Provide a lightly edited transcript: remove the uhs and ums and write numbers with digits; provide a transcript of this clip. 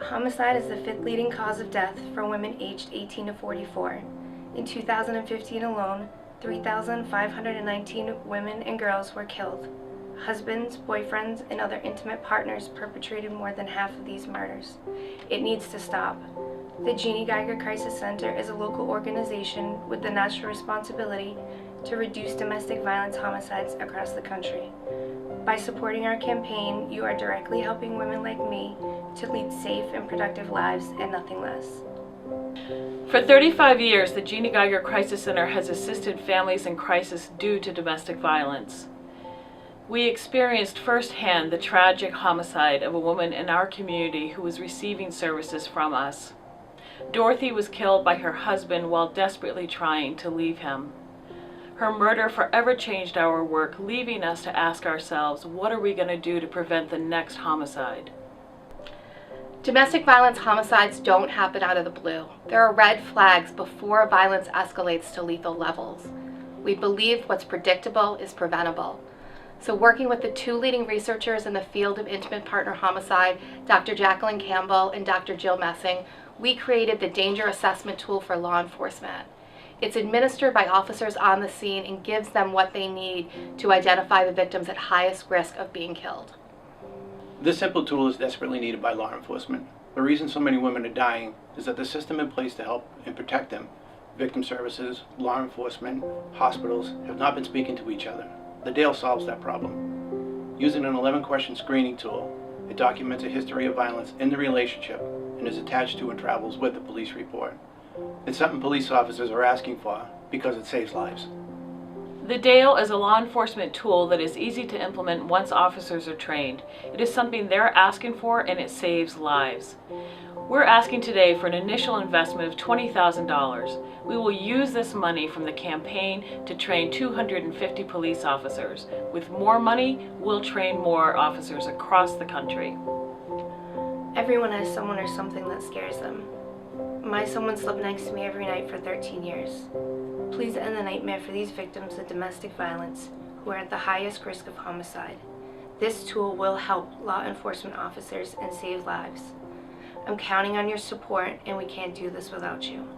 Homicide is the fifth leading cause of death for women aged 18 to 44. In 2015 alone, 3,519 women and girls were killed. Husbands, boyfriends, and other intimate partners perpetrated more than half of these murders. It needs to stop. The Jeanne Geiger Crisis Center is a local organization with the national responsibility to reduce domestic violence homicides across the country. By supporting our campaign, you are directly helping women like me to lead safe and productive lives and nothing less. For 35 years, the Jeanne Geiger Crisis Center has assisted families in crisis due to domestic violence. We experienced firsthand the tragic homicide of a woman in our community who was receiving services from us. Dorothy was killed by her husband while desperately trying to leave him. Her murder forever changed our work, leaving us to ask ourselves, what are we going to do to prevent the next homicide? Domestic violence homicides don't happen out of the blue. There are red flags before violence escalates to lethal levels. We believe what's predictable is preventable. So working with the two leading researchers in the field of intimate partner homicide, Dr. Jacqueline Campbell and Dr. Jill Messing, we created the danger assessment tool for law enforcement. It's administered by officers on the scene and gives them what they need to identify the victims at highest risk of being killed. This simple tool is desperately needed by law enforcement. The reason so many women are dying is that the system in place to help and protect them, victim services, law enforcement, hospitals, have not been speaking to each other. The DAIL solves that problem. Using an 11-question screening tool, it documents a history of violence in the relationship and is attached to and travels with the police report. It's something police officers are asking for because it saves lives. The DAIL is a law enforcement tool that is easy to implement once officers are trained. It is something they're asking for, and it saves lives. We're asking today for an initial investment of $20,000. We will use this money from the campaign to train 250 police officers. With more money, we'll train more officers across the country. Everyone has someone or something that scares them. My someone slept next to me every night for 13 years. Please end the nightmare for these victims of domestic violence who are at the highest risk of homicide. This tool will help law enforcement officers and save lives. I'm counting on your support, and we can't do this without you.